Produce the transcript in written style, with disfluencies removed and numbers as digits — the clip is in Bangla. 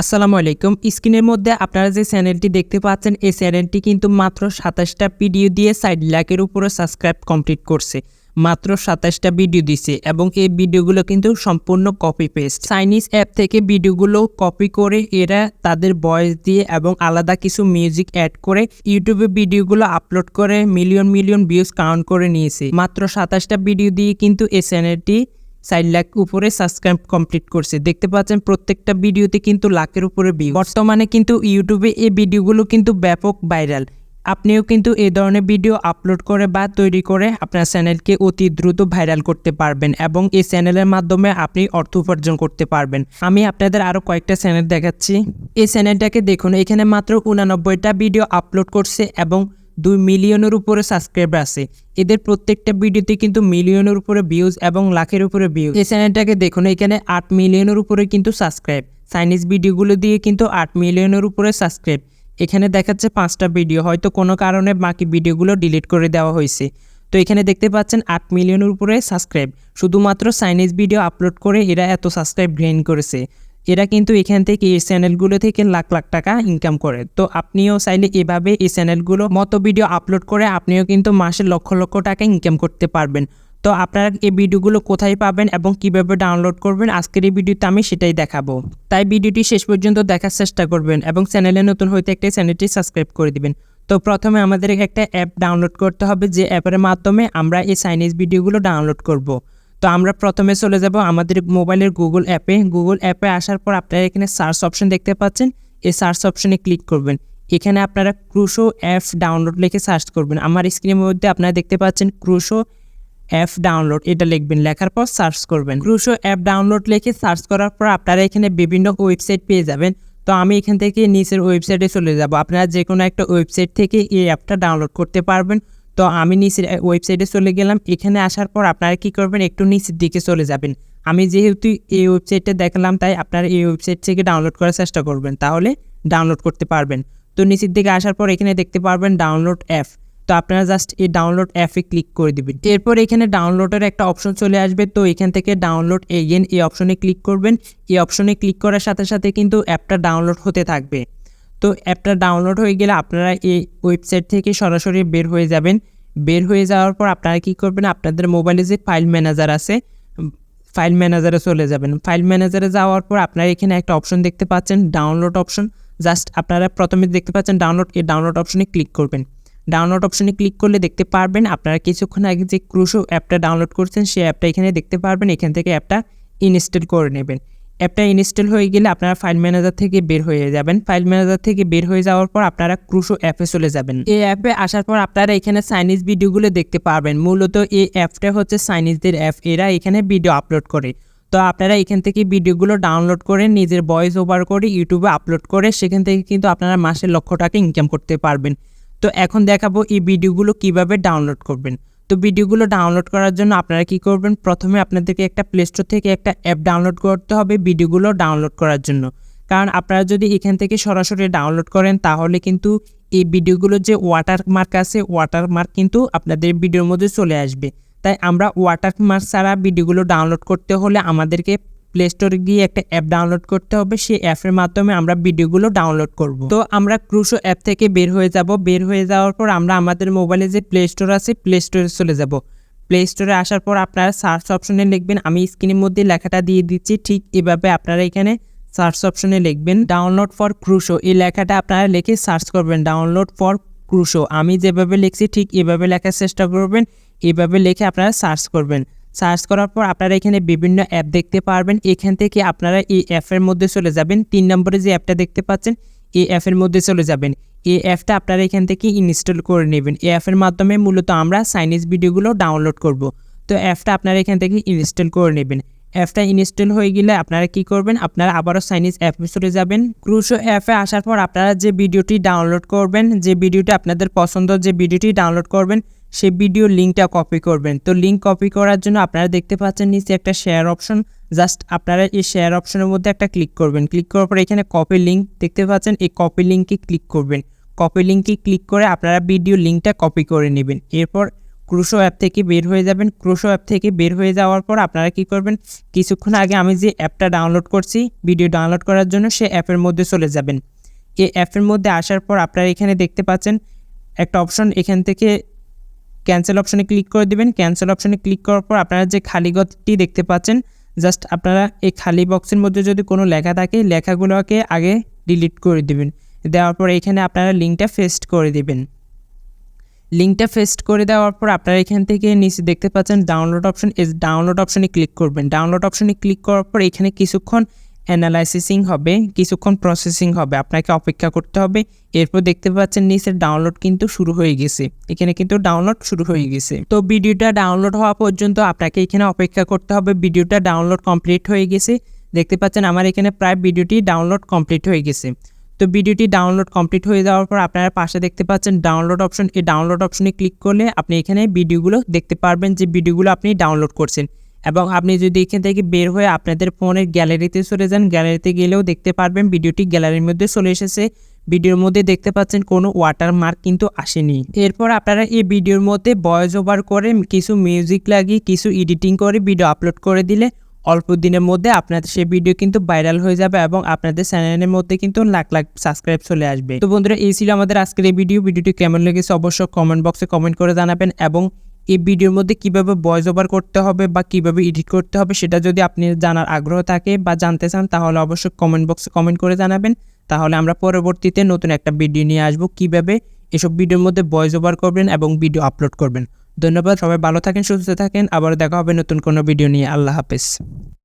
আসসালামু আলাইকুম। স্ক্রিনের মধ্যে আপনারা যে চ্যানেলটি দেখতে পাচ্ছেন, এই চ্যানেলটি কিন্তু মাত্র ২৭টা ভিডিও দিয়ে ৬০ লাখের উপরে সাবস্ক্রাইব কমপ্লিট করছে। মাত্র ২৭টা ভিডিও দিছে এবং এই ভিডিওগুলো কিন্তু সম্পূর্ণ কপি পেস্ট। চাইনিজ অ্যাপ থেকে ভিডিওগুলো কপি করে এরা তাদের ভয়েস দিয়ে এবং আলাদা কিছু মিউজিক অ্যাড করে ইউটিউবে ভিডিওগুলো আপলোড করে মিলিয়ন মিলিয়ন ভিউজ কাউন্ট করে নিয়েছে। মাত্র ২৭টা ভিডিও দিয়ে কিন্তু এই চ্যানেলটি ৬০ লাখ উপরে সাবস্ক্রাইব কমপ্লিট করছে। দেখতে পাচ্ছেন প্রত্যেকটা ভিডিওতে কিন্তু লাখের উপরে ভিউ। বর্তমানে কিন্তু ইউটিউবে এই ভিডিওগুলো কিন্তু ব্যাপক ভাইরাল। আপনিও কিন্তু এই ধরনের ভিডিও আপলোড করে বা তৈরি করে আপনার চ্যানেলকে অতি দ্রুত ভাইরাল করতে পারবেন এবং এই চ্যানেলের মাধ্যমে আপনি অর্থ উপার্জন করতে পারবেন। আমি আপনাদের আরও কয়েকটা চ্যানেল দেখাচ্ছি। এই চ্যানেলটাকে দেখুন, এখানে মাত্র 89টা ভিডিও আপলোড করছে এবং 2 মিলিয়নের উপরে সাবস্ক্রাইবার আছে। এদের প্রত্যেকটা ভিডিওতে কিন্তু মিলিয়নের উপরে ভিউজ এবং লাখের উপরে ভিউজ। এই চ্যানেলটাকে দেখুন, এখানে 8 মিলিয়নের উপরে কিন্তু সাবস্ক্রাইব। চাইনিজ ভিডিওগুলো দিয়ে কিন্তু 8 মিলিয়নের উপরে সাবস্ক্রাইব। এখানে দেখাচ্ছে 5টা ভিডিও, হয়তো কোনো কারণে বাকি ভিডিওগুলো ডিলিট করে দেওয়া হয়েছে। তো এখানে দেখতে পাচ্ছেন 8 মিলিয়নের উপরে সাবস্ক্রাইব। শুধুমাত্র চাইনিজ ভিডিও আপলোড করে এরা এত সাবস্ক্রাইব গেইন করেছে। এরা কিন্তু এখান থেকে এই চ্যানেলগুলো থেকে লাখ লাখ টাকা ইনকাম করে। তো আপনিও চাইলে এভাবে এই চ্যানেলগুলো মতো ভিডিও আপলোড করে আপনিও কিন্তু মাসে লক্ষ লক্ষ টাকা ইনকাম করতে পারবেন। তো আপনারা এই ভিডিওগুলো কোথায় পাবেন এবং কিভাবে ডাউনলোড করবেন, আজকের এই ভিডিওতে আমি সেটাই দেখাবো। তাই ভিডিওটি শেষ পর্যন্ত দেখার চেষ্টা করবেন এবং চ্যানেলে নতুন হইতে একটা চ্যানেলটি সাবস্ক্রাইব করে দিবেন। তো প্রথমে আমাদের একটা অ্যাপ ডাউনলোড করতে হবে, যে অ্যাপের মাধ্যমে আমরা এই চাইনিজ ভিডিওগুলো ডাউনলোড করব। তো আমরা প্রথমে চলে যাব আমাদের মোবাইলের গুগল অ্যাপে আসার পর আপনারা এখানে সার্চ অপশন দেখতে পাচ্ছেন। এই সার্চ অপশনে ক্লিক করবেন। এখানে আপনারা ক্রুশো অ্যাপ ডাউনলোড লিখে সার্চ করবেন। আমার স্ক্রিনের মধ্যে আপনারা দেখতে পাচ্ছেন ক্রুশো অ্যাপ ডাউনলোড, এটা লিখবেন। লেখার পর সার্চ করবেন। ক্রুশো অ্যাপ ডাউনলোড লিখে সার্চ করার পর আপনারা এখানে বিভিন্ন ওয়েবসাইট পেয়ে যাবেন। তো আমি এখান থেকে নিচের ওয়েবসাইটে চলে যাব। আপনারা যে কোনো একটা ওয়েবসাইট থেকে এই অ্যাপটা ডাউনলোড করতে পারবেন। তো আমি নিচের ওয়েবসাইটে চলে গেলাম। এখানে আসার পর আপনারা কি করবেন, একটু নিচের দিকে চলে যাবেন। আমি যেহেতু এই ওয়েবসাইটে দেখলাম, তাই আপনারা এই ওয়েবসাইট থেকে ডাউনলোড করার চেষ্টা করবেন, তাহলে ডাউনলোড করতে পারবেন। তো নিচের দিকে আসার পর এখানে দেখতে পারবেন ডাউনলোড অ্যাপ। তো আপনারা জাস্ট এই ডাউনলোড অ্যাপে ক্লিক করে দিবেন। এরপর এখানে ডাউনলোডের একটা অপশন চলে আসবে। তো এখান থেকে ডাউনলোড এগেন এই অপশনে ক্লিক করবেন। এই অপশনে ক্লিক করার সাথে সাথে কিন্তু অ্যাপটা ডাউনলোড হতে থাকবে। তো অ্যাপটা ডাউনলোড হয়ে গেলে আপনারা এই ওয়েবসাইট থেকে সরাসরি বের হয়ে যাবেন। বের হয়ে যাওয়ার পর আপনারা কী করবেন, আপনাদের মোবাইলে যে ফাইল ম্যানেজার আছে, ফাইল ম্যানেজারে চলে যাবেন। ফাইল ম্যানেজারে যাওয়ার পর আপনারা এখানে একটা অপশন দেখতে পাচ্ছেন, ডাউনলোড অপশন। জাস্ট আপনারা প্রথমে দেখতে পাচ্ছেন ডাউনলোড, এই ডাউনলোড অপশনে ক্লিক করবেন। ডাউনলোড অপশনে ক্লিক করলে দেখতে পারবেন আপনারা কিছুক্ষণ আগে যে ক্রুশো অ্যাপটা ডাউনলোড করছেন, সেই অ্যাপটা এখানে দেখতে পারবেন। এখান থেকে অ্যাপটা ইনস্টল করে নেবেন। অ্যাপটা ইনস্টল হয়ে গেলে আপনারা ফাইল ম্যানেজার থেকে বের হয়ে যাবেন। ফাইল ম্যানেজার থেকে বের হয়ে যাওয়ার পর আপনারা ক্রুশো অ্যাপে চলে যাবেন। এই অ্যাপে আসার পর আপনারা এখানে চাইনিজ ভিডিওগুলো দেখতে পারবেন। মূলত এই অ্যাপটা হচ্ছে চাইনিজদের অ্যাপ, এরা এখানে ভিডিও আপলোড করে। তো আপনারা এখান থেকে ভিডিওগুলো ডাউনলোড করে নিজের ভয়েস ওভার করে ইউটিউবে আপলোড করে সেখান থেকে কিন্তু আপনারা মাসে লক্ষ টাকা ইনকাম করতে পারবেন। তো এখন দেখাবো এই ভিডিওগুলো কিভাবে ডাউনলোড করবেন। তো ভিডিওগুলো ডাউনলোড করার জন্য আপনারা কি করবেন, প্রথমে আপনাদেরকে একটা প্লে স্টোর থেকে একটা অ্যাপ ডাউনলোড করতে হবে ভিডিওগুলো ডাউনলোড করার জন্য। কারণ আপনারা যদি এখান থেকে সরাসরি ডাউনলোড করেন, তাহলে কিন্তু এই ভিডিওগুলোর যে ওয়াটারমার্ক আছে, ওয়াটারমার্ক কিন্তু আপনাদের ভিডিওর মধ্যে চলে আসবে। তাই আমরা ওয়াটারমার্ক ছাড়া ভিডিওগুলো ডাউনলোড করতে হলে আমাদেরকে প্লে স্টোরে গিয়ে একটা অ্যাপ ডাউনলোড করতে হবে। সেই অ্যাপের মাধ্যমে আমরা ভিডিওগুলো ডাউনলোড করব। তো আমরা ক্রুশো অ্যাপ থেকে বের হয়ে যাব। বের হয়ে যাওয়ার পর আমরা আমাদের মোবাইলে যে প্লে স্টোর আছে, প্লে স্টোরে চলে যাব। প্লে স্টোরে আসার পর আপনারা সার্চ অপশনে লিখবেন, আমি স্ক্রিনের মধ্যে লেখাটা দিয়ে দিচ্ছি, ঠিক এভাবে আপনারা এখানে সার্চ অপশনে লিখবেন ডাউনলোড ফর ক্রুশো। এই লেখাটা আপনারা লিখে সার্চ করবেন, ডাউনলোড ফর ক্রুশো। আমি যেভাবে লিখছি ঠিক এভাবে লেখার চেষ্টা করবেন। এভাবে লিখে আপনারা সার্চ করবেন। সার্চ করার পর আপনারা এখানে বিভিন্ন অ্যাপ দেখতে পারবেন। এখান থেকে আপনারা এই অ্যাপের মধ্যে চলে যাবেন। 3 নম্বরে যে অ্যাপটা দেখতে পাচ্ছেন, এই অ্যাপের মধ্যে চলে যাবেন। এই অ্যাপটা আপনারা এখান থেকে ইনস্টল করে নেবেন। এই অ্যাপের মাধ্যমে মূলত আমরা চাইনিজ ভিডিওগুলো ডাউনলোড করব। তো অ্যাপটা আপনারা এখান থেকে ইনস্টল করে নেবেন। অ্যাপটা ইনস্টল হয়ে গেলে আপনারা কি করবেন, আপনারা আবারও চাইনিজ অ্যাপে চলে যাবেন। ক্রুশো অ্যাপে আসার পর আপনারা যে ভিডিওটি ডাউনলোড করবেন, যে ভিডিওটি আপনাদের পছন্দ, যে ভিডিওটি ডাউনলোড করবেন, সেই ভিডিও লিঙ্কটা কপি করবেন। তো লিঙ্ক কপি করার জন্য আপনারা দেখতে পাচ্ছেন নিচে একটা শেয়ার অপশন। জাস্ট আপনারা এই শেয়ার অপশনের মধ্যে একটা ক্লিক করবেন। ক্লিক করার পর এখানে কপি লিঙ্ক দেখতে পাচ্ছেন, এই কপি লিঙ্কে ক্লিক করবেন। কপি লিঙ্কে ক্লিক করে আপনারা ভিডিও লিঙ্কটা কপি করে নেবেন। এরপর ক্রুশো অ্যাপ থেকে বের হয়ে যাবেন। ক্রুশো অ্যাপ থেকে বের হয়ে যাওয়ার পর আপনারা কী করবেন, কিছুক্ষণ আগে আমি যে অ্যাপটা ডাউনলোড করছি ভিডিও ডাউনলোড করার জন্য, সে অ্যাপের মধ্যে চলে যাবেন। এই অ্যাপের মধ্যে আসার পর আপনারা এখানে দেখতে পাচ্ছেন একটা অপশন, এখান থেকে ক্যান্সেল অপশনে ক্লিক করে দেবেন। ক্যান্সেল অপশনে ক্লিক করার পর আপনারা যে খালি ঘরটি দেখতে পাচ্ছেন, জাস্ট আপনারা এই খালি বক্সের মধ্যে যদি কোনো লেখা থাকে লেখাগুলোকে আগে ডিলিট করে দেবেন। দেওয়ার পর এখানে আপনারা লিঙ্কটা পেস্ট করে দেবেন। লিঙ্কটা পেস্ট করে দেওয়ার পর আপনারা এখান থেকে নিচে দেখতে পাচ্ছেন ডাউনলোড অপশন, এই ডাউনলোড অপশনে ক্লিক করবেন। ডাউনলোড অপশনে ক্লিক করার পর এখানে কিছুক্ষণ অ্যানালাইসিসিং হবে, কিছুক্ষণ প্রসেসিং হবে, আপনাকে অপেক্ষা করতে হবে। এরপর দেখতে পাচ্ছেন নিচের ডাউনলোড কিন্তু শুরু হয়ে গেছে, এখানে কিন্তু ডাউনলোড শুরু হয়ে গেছে। তো ভিডিওটা ডাউনলোড হওয়া পর্যন্ত আপনাকে এখানে অপেক্ষা করতে হবে। ভিডিওটা ডাউনলোড কমপ্লিট হয়ে গেছে, দেখতে পাচ্ছেন আমার এখানে প্রায় ভিডিওটি ডাউনলোড কমপ্লিট হয়ে গেছে। তো ভিডিওটি ডাউনলোড কমপ্লিট হয়ে যাওয়ার পর আপনারা পাশে দেখতে পাচ্ছেন ডাউনলোড অপশন, এই ডাউনলোড অপশনে ক্লিক করলে আপনি এখানে ভিডিওগুলো দেখতে পারবেন যে ভিডিওগুলো আপনি ডাউনলোড করছেন। এবং আপনি যদি এখান থেকে বের হয়ে আপনাদের ফোনের গ্যালারিতে চলে যান, গ্যালারিতে গেলেও দেখতে পারবেন ভিডিওটি গ্যালারির মধ্যে চলে এসেছে। ভিডিওর মধ্যে দেখতে পাচ্ছেন কোনো ওয়াটারমার্ক কিন্তু আসেনি। এরপর আপনারা এই ভিডিওর মধ্যে ভয়েস ওভার করে কিছু মিউজিক লাগিয়ে কিছু এডিটিং করে ভিডিও আপলোড করে দিলে অল্প দিনের মধ্যে আপনাদের সেই ভিডিও কিন্তু ভাইরাল হয়ে যাবে এবং আপনাদের চ্যানেলের মধ্যে কিন্তু লাখ লাখ সাবস্ক্রাইব চলে আসবে। তো বন্ধুরা, এই ছিল আমাদের আজকের এই ভিডিওটি কেমন লেগেছে অবশ্যই কমেন্ট বক্সে কমেন্ট করে জানাবেন। এবং এই ভিডিওর মধ্যে কিভাবে ভয়েস ওভার করতে হবে বা কিভাবে এডিট করতে হবে সেটা যদি আপনি জানার আগ্রহ থাকে বা জানতে চান, তাহলে অবশ্যই কমেন্ট বক্সে কমেন্ট করে জানাবেন। তাহলে আমরা পরবর্তীতে নতুন একটা ভিডিও নিয়ে আসবো, কিভাবে এসব ভিডিওর মধ্যে ভয়েস ওভার করবেন এবং ভিডিও আপলোড করবেন। ধন্যবাদ, সবাই ভালো থাকেন, সুস্থ থাকেন, আবার দেখা হবে নতুন কোনো ভিডিও নিয়ে। আল্লাহ হাফেজ।